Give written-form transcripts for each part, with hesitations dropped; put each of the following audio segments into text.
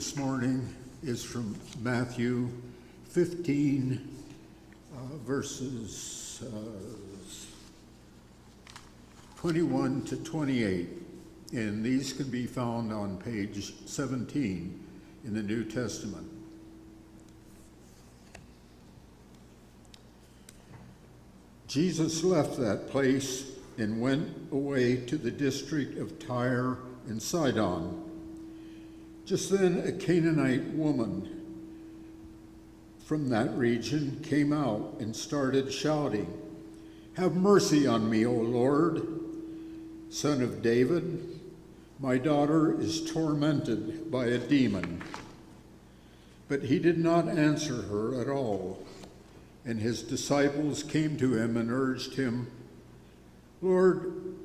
this morning is from Matthew 15, verses 21 to 28. And these can be found on page 17 in the New Testament. Jesus left that place and went away to the district of Tyre and Sidon. Just then a Canaanite woman from that region came out and started shouting, "Have mercy on me, O Lord, Son of David. My daughter is tormented by a demon." But he did not answer her at all. And his disciples came to him and urged him, "Lord,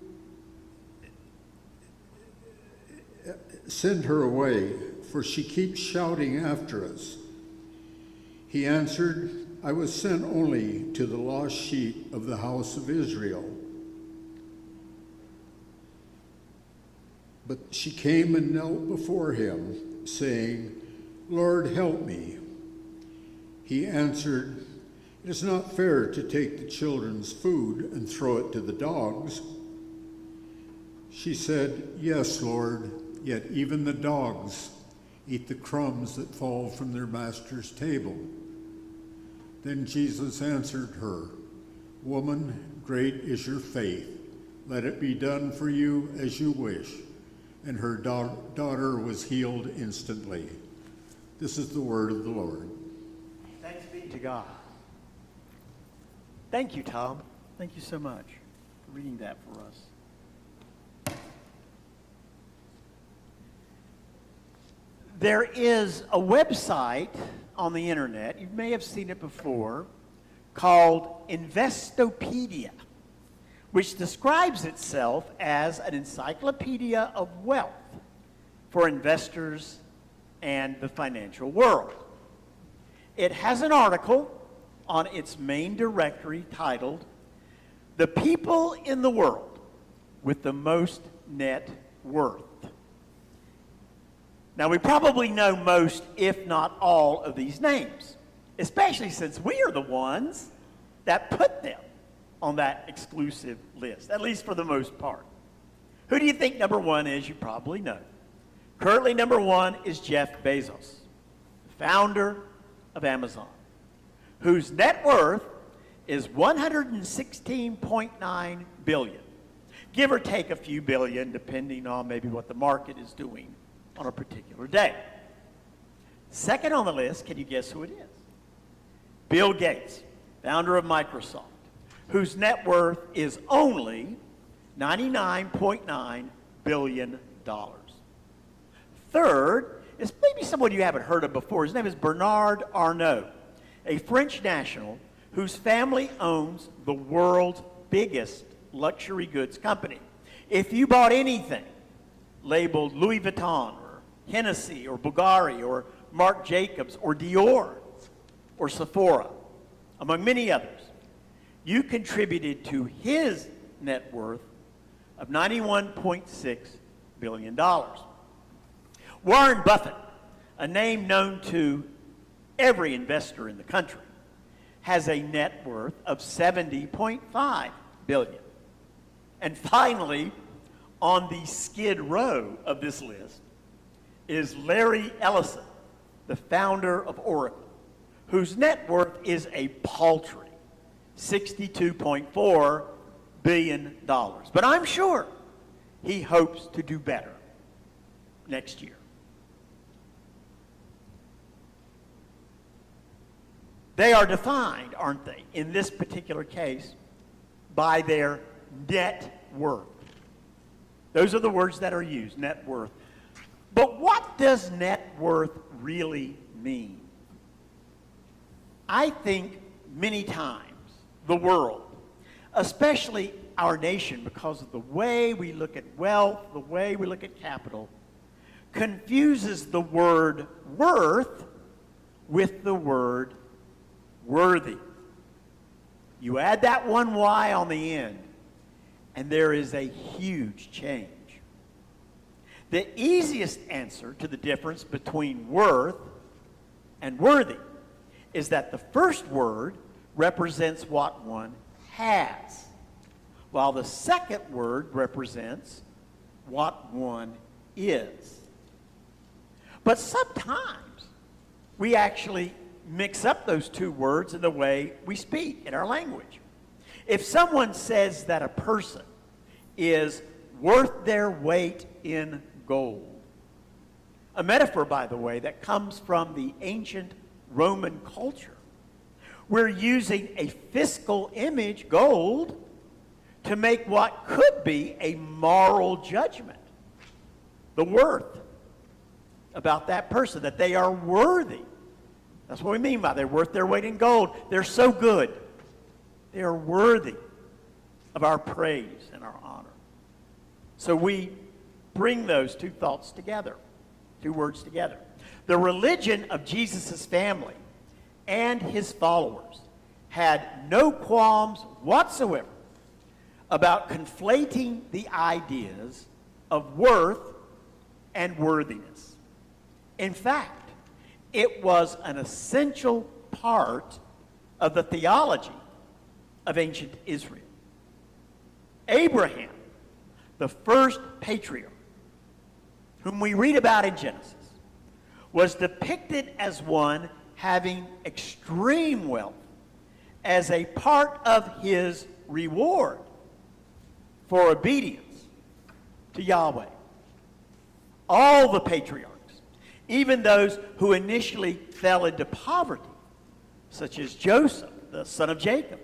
send her away, for she keeps shouting after us." He answered, "I was sent only to the lost sheep of the house of Israel." But she came and knelt before him, saying, "Lord, help me." He answered, "It is not fair to take the children's food and throw it to the dogs." She said, "Yes, Lord, yet even the dogs eat the crumbs that fall from their master's table." Then Jesus answered her, "Woman, great is your faith. Let it be done for you as you wish." And her daughter was healed instantly. This is the word of the Lord. Thanks be to God. Thank you, Tom. Thank you so much for reading that for us. There is a website on the internet, you may have seen it before, called Investopedia, which describes itself as an encyclopedia of wealth for investors and the financial world. It has an article on its main directory titled, "The People in the World with the Most Net Worth." Now, we probably know most, if not all, of these names, especially since we are the ones that put them on that exclusive list, at least for the most part. Who do you think number one is? You probably know. Currently, number one is Jeff Bezos, founder of Amazon, whose net worth is $116.9 billion, give or take a few billion, depending on maybe what the market is doing on a particular day. Second on the list, can you guess who it is? Bill Gates, founder of Microsoft, whose net worth is only $99.9 billion. Third is maybe someone you haven't heard of before. His name is Bernard Arnault, a French national whose family owns the world's biggest luxury goods company. If you bought anything labeled Louis Vuitton or Hennessy or Bulgari or Marc Jacobs or Dior or Sephora, among many others, you contributed to his net worth of $91.6 billion. Warren Buffett, a name known to every investor in the country, has a net worth of $70.5 billion. And finally, on the skid row of this list is Larry Ellison, the founder of Oracle, whose net worth is a paltry $62.4 billion. But I'm sure he hopes to do better next year. They are defined, aren't they, in this particular case, by their net worth. Those are the words that are used, net worth. But what does net worth really mean? I think many times the world, especially our nation, because of the way we look at wealth, the way we look at capital, confuses the word worth with the word worthy. You add that one Y on the end, and there is a huge change. The easiest answer to the difference between worth and worthy is that the first word represents what one has, while the second word represents what one is. But sometimes we actually mix up those two words in the way we speak in our language. If someone says that a person is worth their weight in gold, a metaphor, by the way, that comes from the ancient Roman culture, we're using a fiscal image, gold, to make what could be a moral judgment, the worth about that person, that they are worthy. That's what we mean by they're worth their weight in gold. They're so good. They are worthy of our praise and our honor. So we bring those two thoughts together, two words together. The religion of Jesus' family and his followers had no qualms whatsoever about conflating the ideas of worth and worthiness. In fact, it was an essential part of the theology of ancient Israel. Abraham, the first patriarch, whom we read about in Genesis, was depicted as one having extreme wealth as a part of his reward for obedience to Yahweh. All the patriarchs, even those who initially fell into poverty, such as Joseph, the son of Jacob,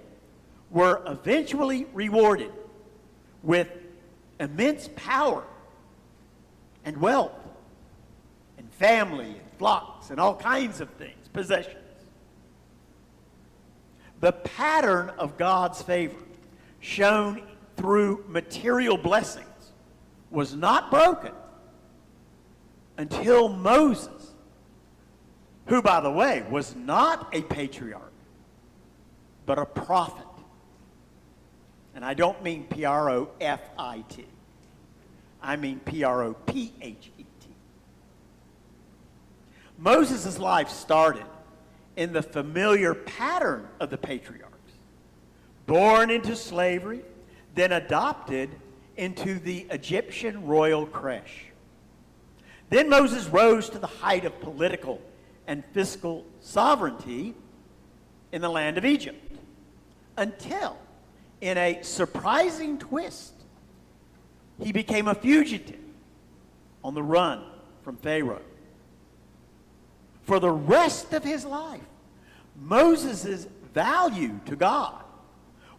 were eventually rewarded with immense power and wealth and family and flocks and all kinds of things, possessions. The pattern of God's favor shown through material blessings was not broken until Moses, who, by the way, was not a patriarch, but a prophet. And I don't mean P-R-O-F-I-T. I mean P-R-O-P-H-E-T. Moses' life started in the familiar pattern of the patriarchs. Born into slavery, then adopted into the Egyptian royal creche. Then Moses rose to the height of political and fiscal sovereignty in the land of Egypt, until, in a surprising twist, he became a fugitive on the run from Pharaoh. For the rest of his life, Moses' value to God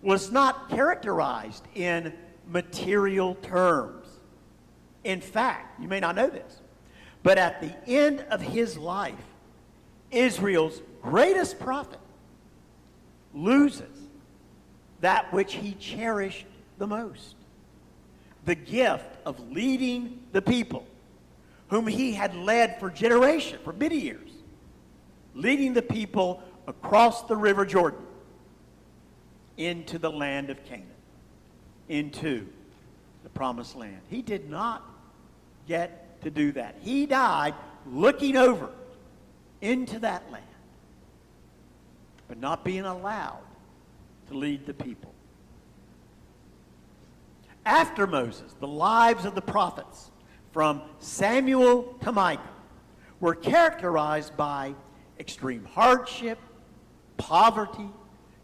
was not characterized in material terms. In fact, you may not know this, but at the end of his life, Israel's greatest prophet loses that which he cherished the most, the gift of leading the people whom he had led for generations, for many years, leading the people across the river Jordan into the land of Canaan, into the promised land. He did not get to do that. He died looking over into that land, but not being allowed to lead the people. After Moses, the lives of the prophets, from Samuel to Micah, were characterized by extreme hardship, poverty,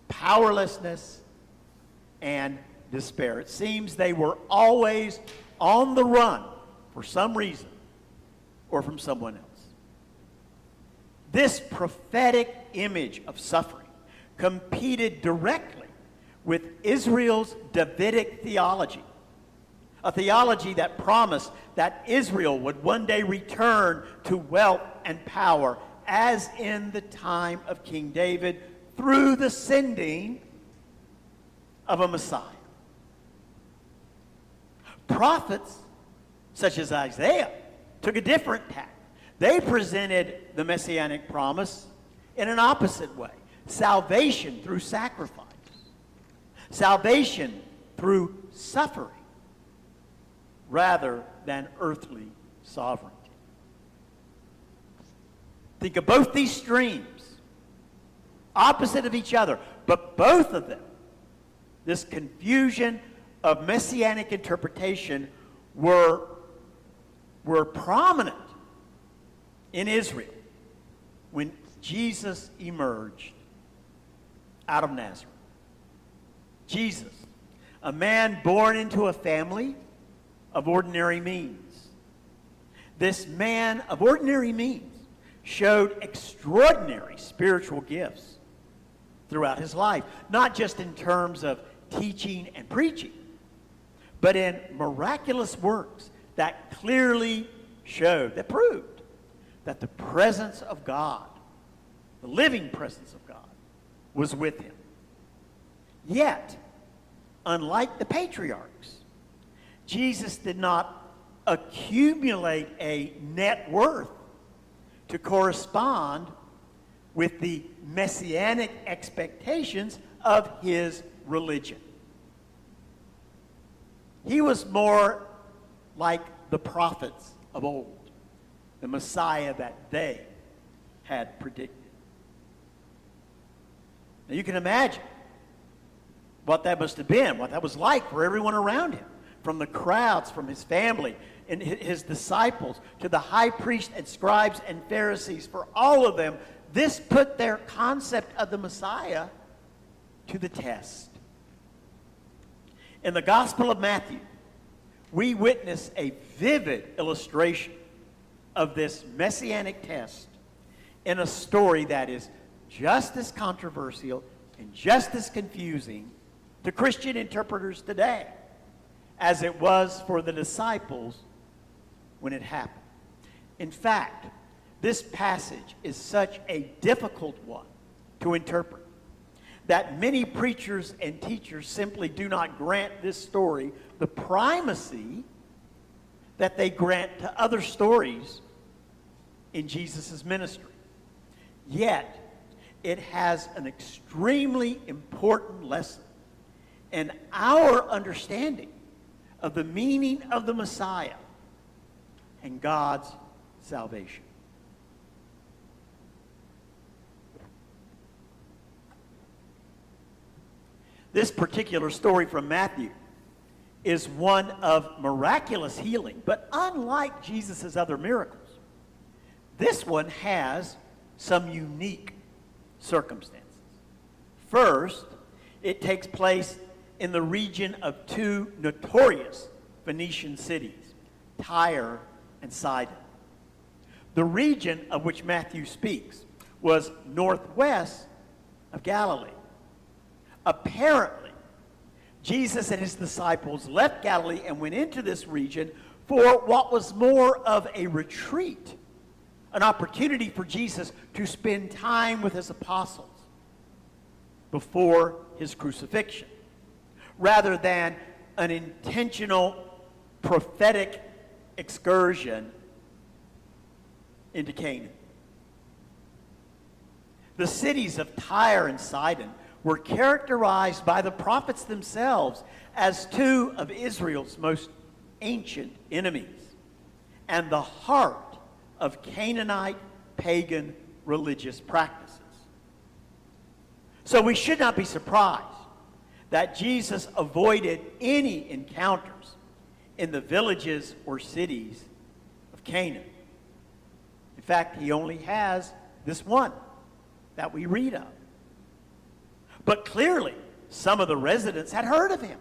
powerlessness, and despair. It seems they were always on the run for some reason or from someone else. This prophetic image of suffering competed directly with Israel's Davidic theology, a theology that promised that Israel would one day return to wealth and power as in the time of King David through the sending of a Messiah. Prophets such as Isaiah took a different tack. They presented the messianic promise in an opposite way. Salvation through sacrifice. Salvation through suffering rather than earthly sovereignty. Think of both these streams, opposite of each other, but both of them, this confusion of messianic interpretation were prominent in Israel when Jesus emerged out of Nazareth. Jesus, a man born into a family of ordinary means. This man of ordinary means showed extraordinary spiritual gifts throughout his life, not just in terms of teaching and preaching, but in miraculous works that clearly showed, that proved that the presence of God, the living presence of God, was with him. Yet, unlike the patriarchs, Jesus did not accumulate a net worth to correspond with the messianic expectations of his religion. He was more like the prophets of old, the Messiah that they had predicted. Now you can imagine what that must have been, what that was like for everyone around him, from the crowds, from his family, and his disciples, to the high priest and scribes and Pharisees. For all of them, this put their concept of the Messiah to the test. In the Gospel of Matthew, we witness a vivid illustration of this messianic test in a story that is just as controversial and just as confusing to Christian interpreters today as it was for the disciples when it happened. In fact, this passage is such a difficult one to interpret that many preachers and teachers simply do not grant this story the primacy that they grant to other stories in Jesus' ministry. Yet, it has an extremely important lesson in our understanding of the meaning of the Messiah and God's salvation. This particular story from Matthew is one of miraculous healing, but unlike Jesus' other miracles, this one has some unique circumstances. First, it takes place in the region of two notorious Phoenician cities, Tyre and Sidon. The region of which Matthew speaks was northwest of Galilee. Apparently, Jesus and his disciples left Galilee and went into this region for what was more of a retreat, an opportunity for Jesus to spend time with his apostles before his crucifixion, rather than an intentional prophetic excursion into Canaan. The cities of Tyre and Sidon were characterized by the prophets themselves as two of Israel's most ancient enemies and the heart of Canaanite pagan religious practices. So we should not be surprised that Jesus avoided any encounters in the villages or cities of Canaan. In fact, he only has this one that we read of. But clearly, some of the residents had heard of him.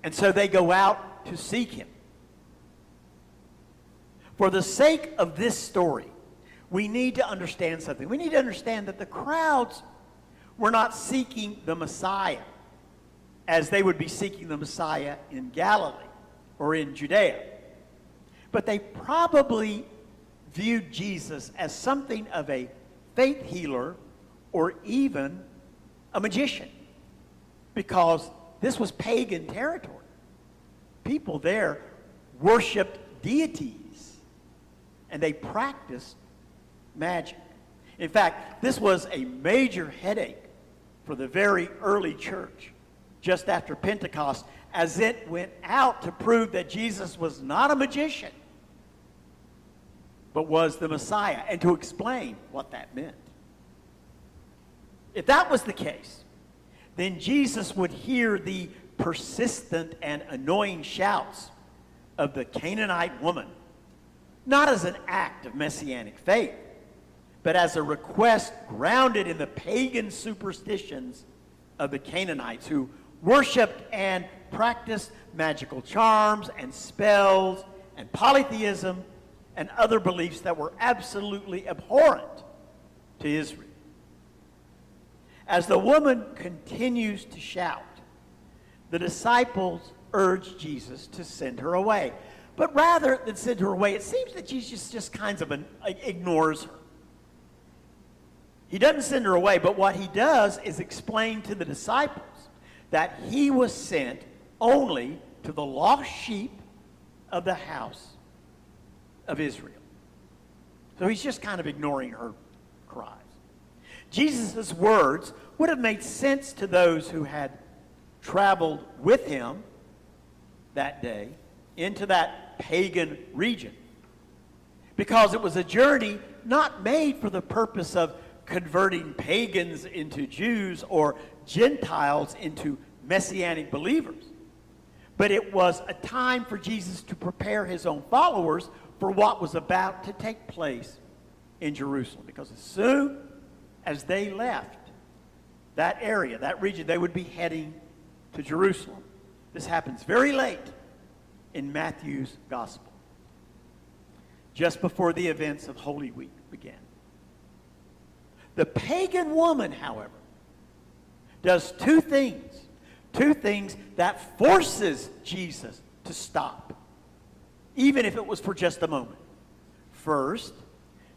And so they go out to seek him. For the sake of this story, we need to understand something. We need to understand that the crowds were not seeking the Messiah as they would be seeking the Messiah in Galilee or in Judea. But they probably viewed Jesus as something of a faith healer or even a magician, because this was pagan territory. People there worshiped deities, and they practiced magic. In fact, this was a major headache for the very early church just after Pentecost, as it went out to prove that Jesus was not a magician, but was the Messiah, and to explain what that meant. If that was the case, then Jesus would hear the persistent and annoying shouts of the Canaanite woman, not as an act of messianic faith, but as a request grounded in the pagan superstitions of the Canaanites, who worshiped and practiced magical charms and spells and polytheism and other beliefs that were absolutely abhorrent to Israel. As the woman continues to shout, the disciples urge Jesus to send her away. But rather than send her away, it seems that Jesus just kind of ignores her. He doesn't send her away, but what he does is explain to the disciples that he was sent only to the lost sheep of the house of Israel. So he's just kind of ignoring her cries. Jesus' words would have made sense to those who had traveled with him that day into that pagan region, because it was a journey not made for the purpose of converting pagans into Jews or Gentiles into messianic believers. But it was a time for Jesus to prepare his own followers for what was about to take place in Jerusalem. Because as soon as they left that area, that region, they would be heading to Jerusalem. This happens very late in Matthew's gospel, just before the events of Holy Week began. The pagan woman, however, does two things that forces Jesus to stop, even if it was for just a moment. First,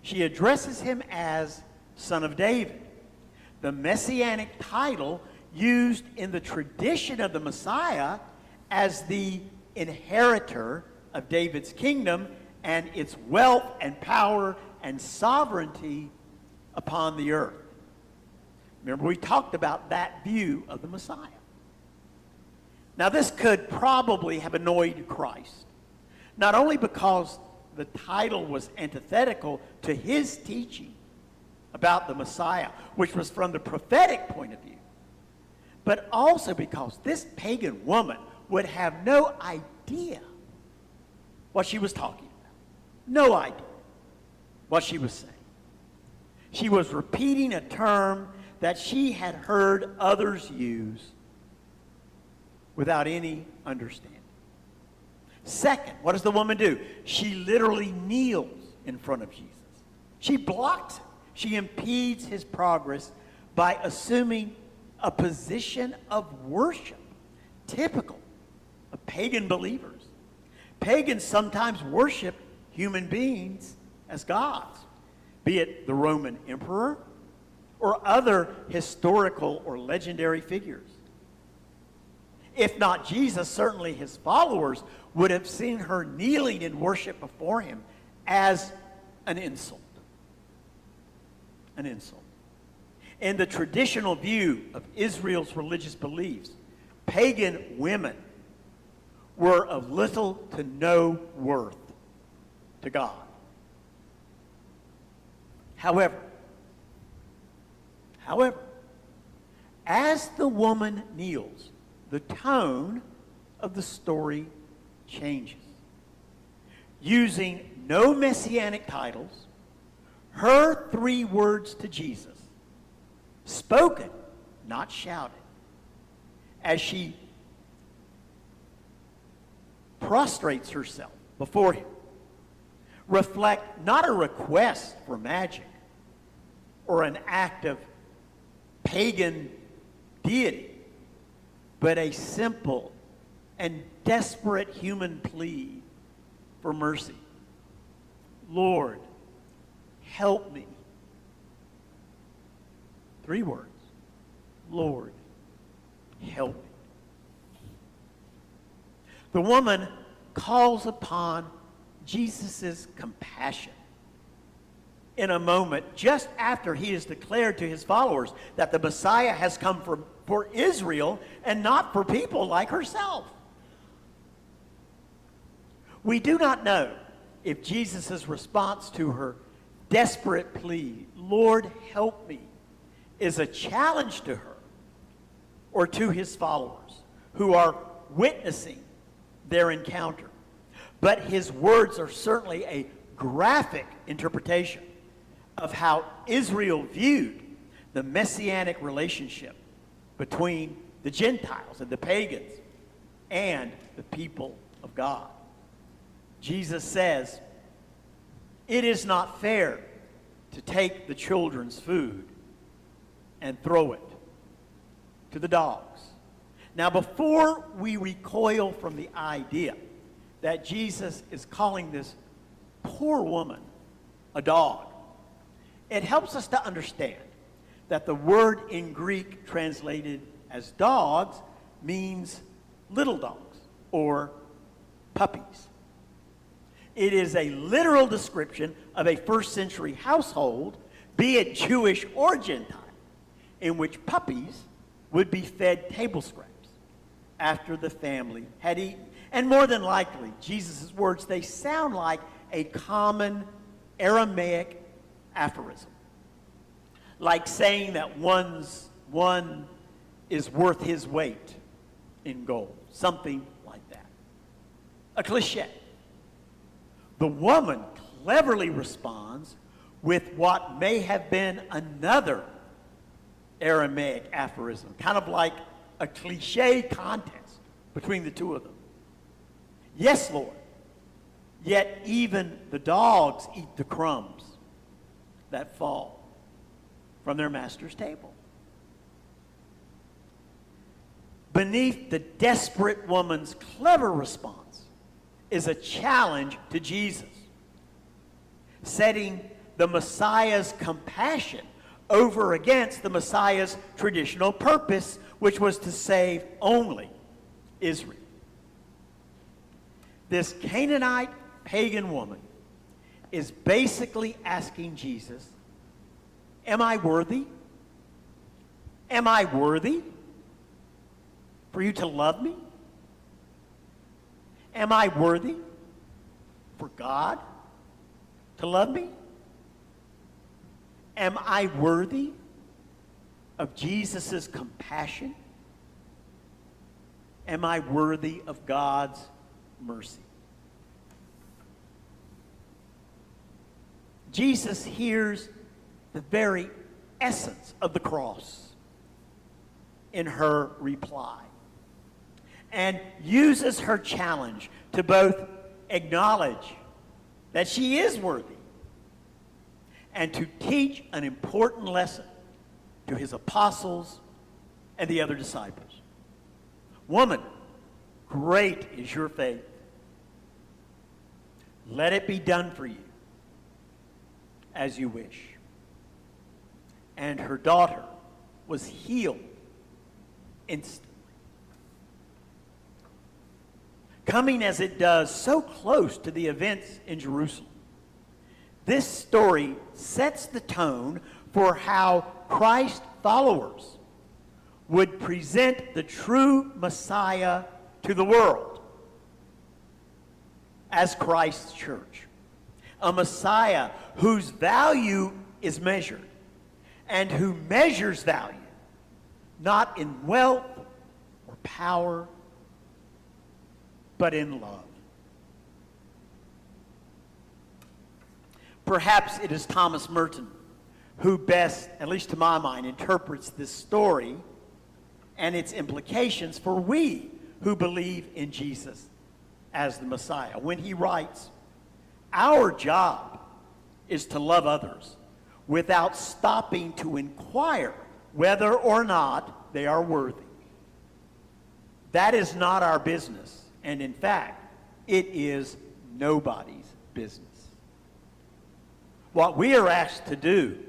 she addresses him as Son of David, the messianic title used in the tradition of the Messiah as the inheritor of David's kingdom and its wealth and power and sovereignty upon the earth. Remember, we talked about that view of the Messiah. Now, this could probably have annoyed Christ, not only because the title was antithetical to his teaching about the Messiah, which was from the prophetic point of view, but also because this pagan woman would have no idea what she was talking about. No idea what she was saying. She was repeating a term that she had heard others use without any understanding. Second, what does the woman do? She literally kneels in front of Jesus. She blocks him. She impedes his progress by assuming a position of worship typical of pagan believers. Pagans sometimes worship human beings as gods, be it the Roman emperor or other historical or legendary figures. If not Jesus, certainly his followers would have seen her kneeling in worship before him as an insult. An insult. In the traditional view of Israel's religious beliefs, pagan women were of little to no worth to God. However, as the woman kneels, the tone of the story changes. Using no messianic titles, her 3 words to Jesus, spoken, not shouted, as she prostrates herself before him, reflect not a request for magic or an act of pagan deity, but a simple and desperate human plea for mercy. Lord, help me. 3 words. Lord, help me. The woman calls upon Jesus' compassion in a moment just after he has declared to his followers that the Messiah has come for Israel and not for people like herself. We do not know if Jesus' response to her desperate plea, "Lord, help me," is a challenge to her or to his followers who are witnessing their encounter. But his words are certainly a graphic interpretation of how Israel viewed the messianic relationship between the Gentiles and the pagans and the people of God. Jesus says, "It is not fair to take the children's food and throw it to the dogs." Now, before we recoil from the idea that Jesus is calling this poor woman a dog, it helps us to understand that the word in Greek translated as dogs means little dogs or puppies. It is a literal description of a first century household, be it Jewish or Gentile, in which puppies would be fed table scraps after the family had eaten. And more than likely, Jesus' words, they sound like a common Aramaic aphorism, like saying that one is worth his weight in gold, something like that. A cliche. The woman cleverly responds with what may have been another Aramaic aphorism, kind of like a cliche contest between the two of them. "Yes, Lord, yet even the dogs eat the crumbs that fall from their master's table." Beneath the desperate woman's clever response is a challenge to Jesus, setting the Messiah's compassion over against the Messiah's traditional purpose, which was to save only Israel. This Canaanite pagan woman is basically asking Jesus, "Am I worthy? Am I worthy for you to love me? Am I worthy for God to love me? Am I worthy of Jesus' compassion? Am I worthy of God's mercy?" Jesus hears the very essence of the cross in her reply and uses her challenge to both acknowledge that she is worthy and to teach an important lesson to his apostles and the other disciples. "Woman, great is your faith. Let it be done for you as you wish." And her daughter was healed instantly. Coming as it does so close to the events in Jerusalem, this story sets the tone for how Christ followers would present the true Messiah to the world as Christ's church. A Messiah whose value is measured and who measures value not in wealth or power, but in love. Perhaps it is Thomas Merton who best, at least to my mind, interprets this story and its implications for we who believe in Jesus as the Messiah, when he writes, "Our job is to love others without stopping to inquire whether or not they are worthy. That is not our business, and in fact, it is nobody's business. What we are asked to do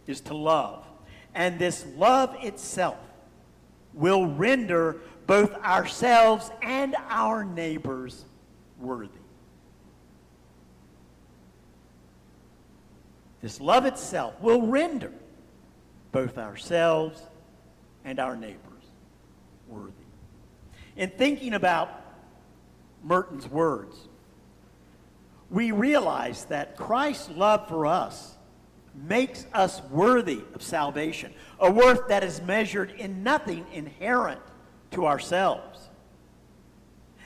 is to love, and this love itself will render both ourselves and our neighbors worthy. This love itself will render both ourselves and our neighbors worthy." In thinking about Merton's words, we realize that Christ's love for us makes us worthy of salvation, a worth that is measured in nothing inherent to ourselves.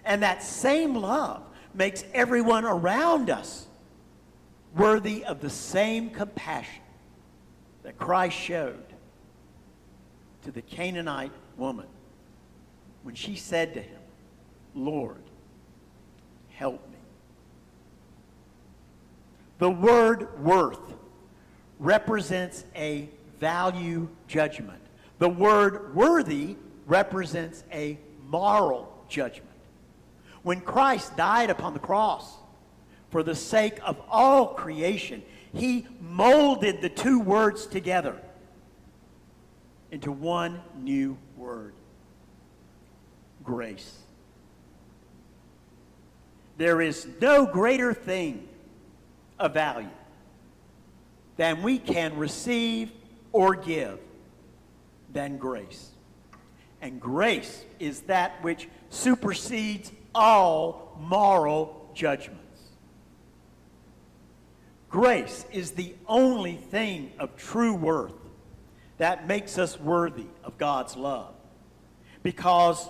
And that same love makes everyone around us worthy of the same compassion that Christ showed to the Canaanite woman when she said to him, "Lord, help me." The word worth represents a value judgment. The word worthy represents a moral judgment. When Christ died upon the cross for the sake of all creation, he molded the two words together into one new word: grace. There is no greater thing of value than we can receive or give than grace. And grace is that which supersedes all moral judgments. Grace is the only thing of true worth that makes us worthy of God's love, because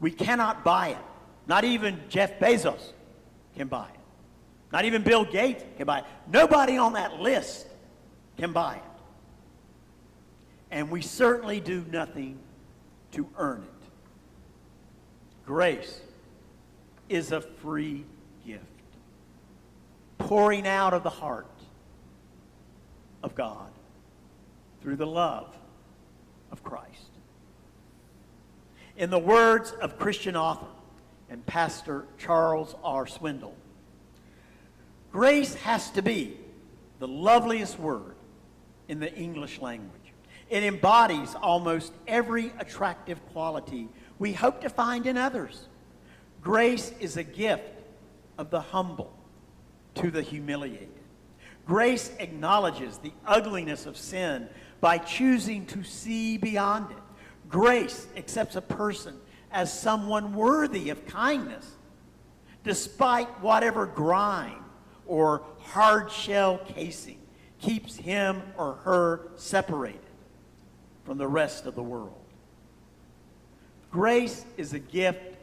we cannot buy it. Not even Jeff Bezos can buy it. Not even Bill Gates can buy it. Nobody on that list can buy it. And we certainly do nothing to earn it. Grace is a free gift, pouring out of the heart of God through the love of Christ. In the words of Christian author and pastor Charles R. Swindoll, grace has to be the loveliest word in the English language. It embodies almost every attractive quality we hope to find in others. Grace is a gift of the humble to the humiliated. Grace acknowledges the ugliness of sin by choosing to see beyond it. Grace accepts a person as someone worthy of kindness, despite whatever grime or hard-shell casing keeps him or her separated from the rest of the world. Grace is a gift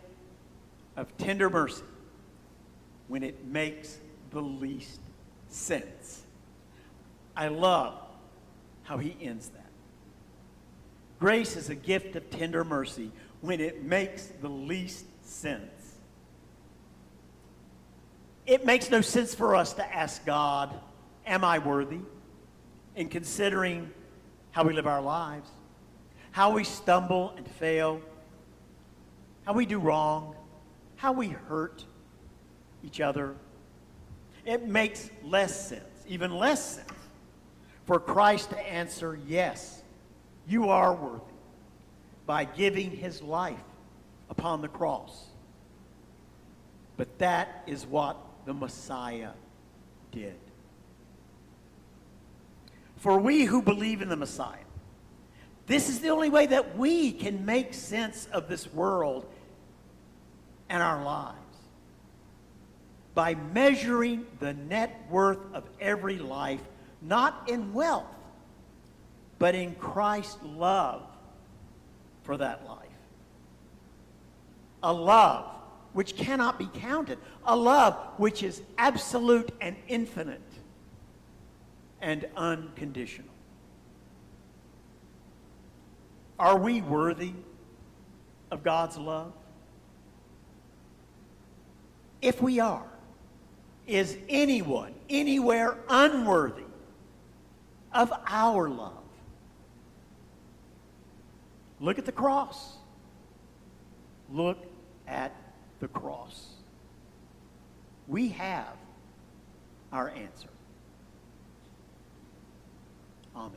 of tender mercy when it makes the least sense. I love how he ends that. Grace is a gift of tender mercy when it makes the least sense. It makes no sense for us to ask God, am I worthy? In considering how we live our lives, how we stumble and fail, how we do wrong, how we hurt each other. It makes less sense, even less sense, for Christ to answer, yes, you are worthy, by giving his life upon the cross. But that is what the Messiah did. For we who believe in the Messiah, this is the only way that we can make sense of this world and our lives. By measuring the net worth of every life, not in wealth, but in Christ's love for that life. A love which cannot be counted. A love which is absolute and infinite and unconditional. Are we worthy of God's love? If we are, is anyone, anywhere unworthy of our love? Look at the cross. Look at the cross. We have our answer. Amen.